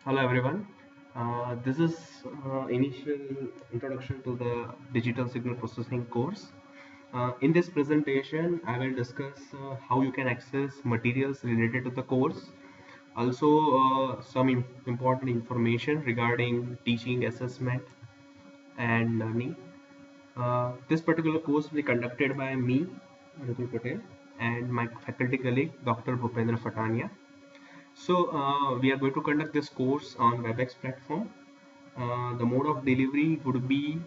Hello everyone. This is initial introduction to the digital signal processing course. In this presentation, I will discuss how you can access materials related to the course. Also, some important information regarding teaching, assessment, and learning. This particular course will be conducted by me, Ritul Patel, and my faculty colleague, Dr. Bhupendra Fatania. We are going to conduct this course on WebEx platform. The mode of delivery would be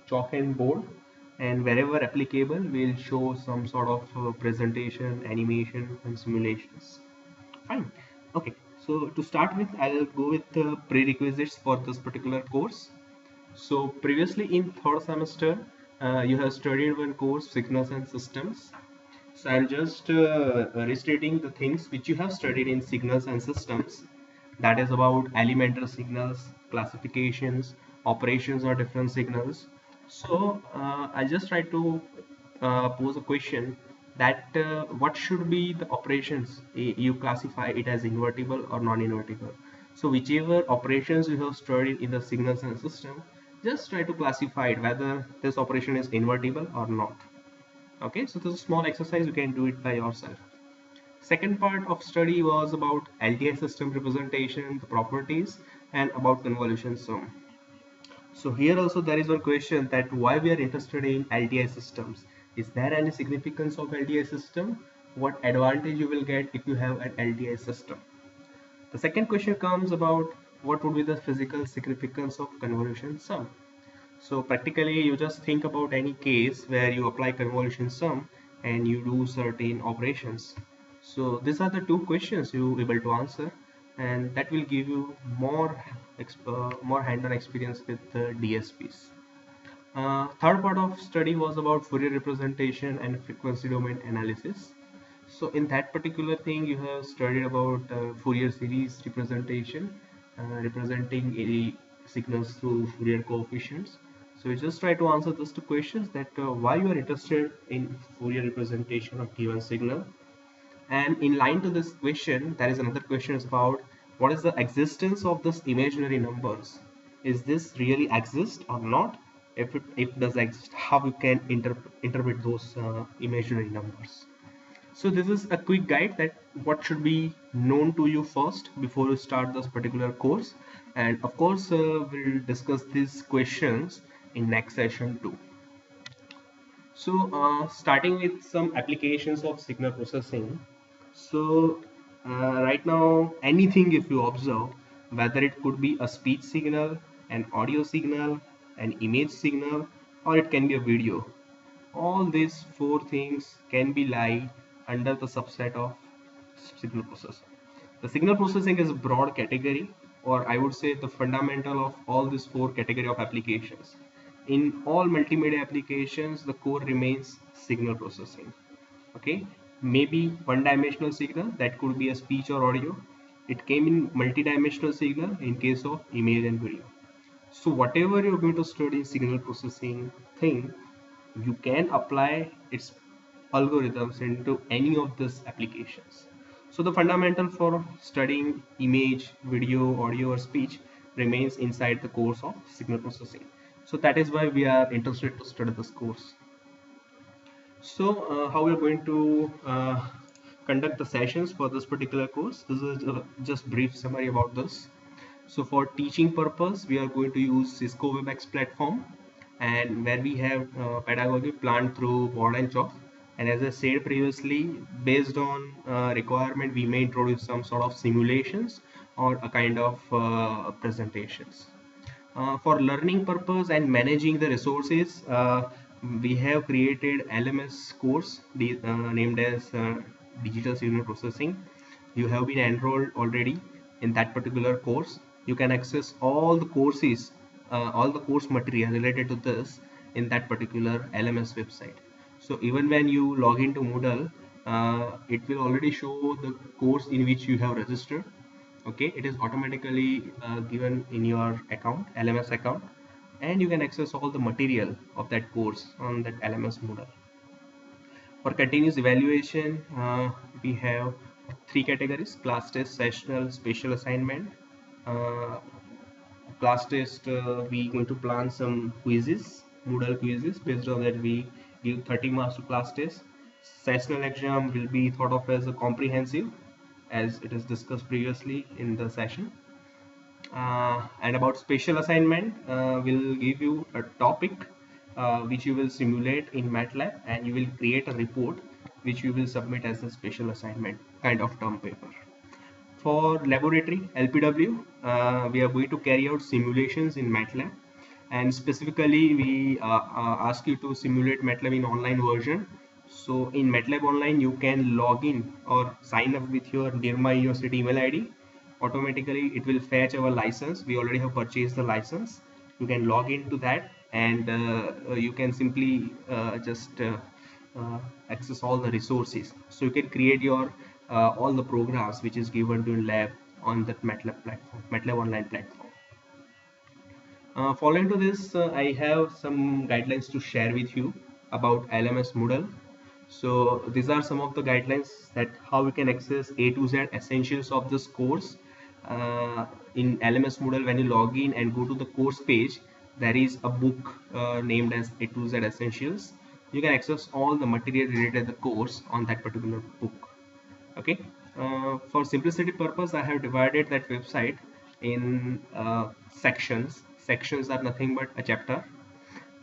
chalk and board, and wherever applicable, we'll show some sort of presentation, animation, and simulations. Fine. Okay. So to start with, I'll go with the prerequisites for this particular course. So previously in third semester, you have studied one course, Signals and Systems. So I'm just restating the things which you have studied in Signals and Systems. That is about elementary signals, classifications, operations of different signals. I just try to pose a question that what should be the operations you classify it as invertible or non-invertible. So whichever operations you have studied in the signals and system, just try to classify it whether this operation is invertible or not. Okay, so this is a small exercise, you can do it by yourself. Second part of study was about LTI system representation, the properties, and about convolution sum. So here also there is one question that why we are interested in LTI systems. Is there any significance of LTI system? What advantage you will get if you have an LTI system? The second question comes about what would be the physical significance of convolution sum. So practically you just think about any case where you apply convolution sum and you do certain operations. So these are the two questions you able to answer, and that will give you more hand-on experience with the DSPs. Third part of study was about Fourier representation and frequency domain analysis. So in that particular thing, you have studied about Fourier series representation, representing any signals through Fourier coefficients. So we just try to answer those two questions, that why you are interested in Fourier representation of given signal. And in line to this question, there is another question is about what is the existence of this imaginary numbers? Is this really exist or not? If it does exist, how you can interpret those imaginary numbers? So this is a quick guide that what should be known to you first before you start this particular course. And of course, we'll discuss these questions in next session too. Starting with some applications of signal processing. Right now, anything if you observe, whether it could be a speech signal, an audio signal, an image signal, or it can be a video. All these four things can be lie under the subset of signal processing. The signal processing is a broad category, or I would say the fundamental of all these four category of applications. In all multimedia applications, the core remains signal processing. Okay, maybe one-dimensional signal that could be a speech or audio. It came in multi-dimensional signal in case of image and video. So whatever you're going to study signal processing thing, you can apply its algorithms into any of these applications. So the fundamental for studying image, video, audio or speech remains inside the course of signal processing. So that is why we are interested to study this course. How we are going to conduct the sessions for this particular course? This is just brief summary about this. So for teaching purpose, we are going to use Cisco WebEx platform, and where we have pedagogy planned through board and chalk. And as I said previously, based on requirement, we may introduce some sort of simulations or a kind of presentations. For learning purpose and managing the resources, we have created LMS course named as Digital Signal Processing. You have been enrolled already in that particular course. You can access all the courses, all the course material related to this in that particular LMS website. So even when you log into Moodle, it will already show the course in which you have registered. Okay, it is automatically given in your account, LMS account, and you can access all the material of that course on that LMS Moodle. For continuous evaluation, we have three categories: class test, sessional, spatial assignment. uh, class test, we going to plan some quizzes, Moodle quizzes. Based on that, we give 30 marks to class test. Sessional exam will be thought of as a comprehensive, as it is discussed previously in the session. And about special assignment, we'll give you a topic which you will simulate in MATLAB, and you will create a report which you will submit as a special assignment kind of term paper. For laboratory LPW, we are going to carry out simulations in MATLAB, and specifically we ask you to simulate MATLAB in online version. So in MATLAB Online, you can log in or sign up with your Nirma University email ID. Automatically, it will fetch our license. We already have purchased the license. You can log into that, and you can simply just access all the resources. So you can create your all the programs which is given to lab on that MATLAB platform, MATLAB Online platform. Following to this, I have some guidelines to share with you about LMS Moodle. So these are some of the guidelines that how we can access A to Z essentials of this course. In LMS Moodle, when you log in and go to the course page, there is a book named as A to Z Essentials. You can access all the material related to the course on that particular book. Okay. For simplicity purpose, I have divided that website in sections. Sections are nothing but a chapter,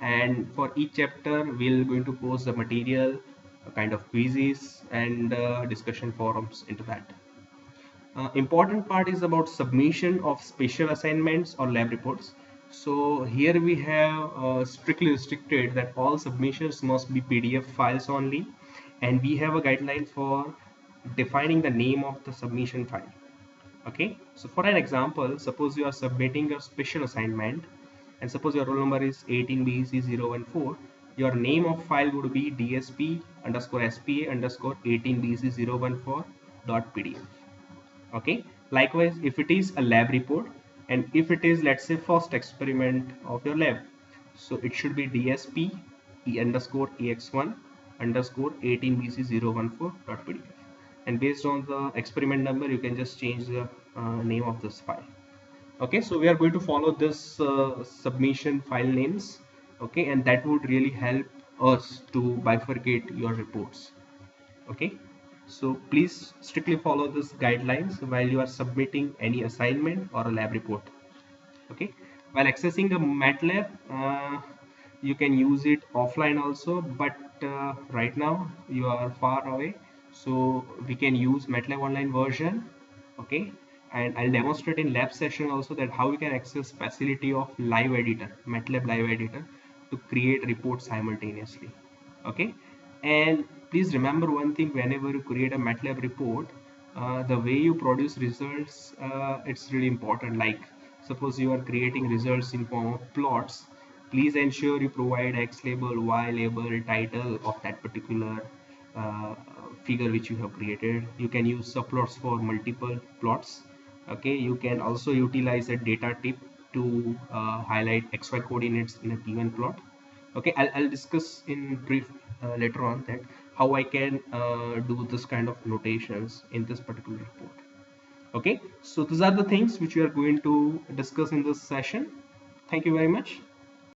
and for each chapter we're going to post the material, a kind of quizzes and discussion forums into that. Important part is about submission of special assignments or lab reports. So here we have strictly restricted that all submissions must be PDF files only, and we have a guideline for defining the name of the submission file. Okay, so for an example, suppose you are submitting a special assignment, and suppose your roll number is 18BC014, your name of file would be dsp underscore spa underscore 18BC014.pdf. Okay, likewise, if it is a lab report, and if it is, let's say, first experiment of your lab, so it should be dsp e underscore ex1 underscore 18BC014.pdf. And based on the experiment number, you can just change the name of this file. Okay, so we are going to follow this submission file names. Okay, and that would really help us to bifurcate your reports. Okay, so please strictly follow these guidelines while you are submitting any assignment or a lab report. Okay, while accessing the MATLAB, you can use it offline also, but right now you are far away, so we can use MATLAB Online version. Okay, and I'll demonstrate in lab session also that how we can access facility of live editor, MATLAB live editor, to create reports simultaneously. Okay, and please remember one thing: whenever you create a MATLAB report, the way you produce results, it's really important. Like suppose you are creating results in form of plots, please ensure you provide X label, Y label, title of that particular figure which you have created. You can use subplots for multiple plots. Okay, you can also utilize a data tip to highlight XY coordinates in a given plot. Okay, I'll discuss in brief later on that how I can do this kind of notations in this particular report. Okay, so these are the things which we are going to discuss in this session. Thank you very much.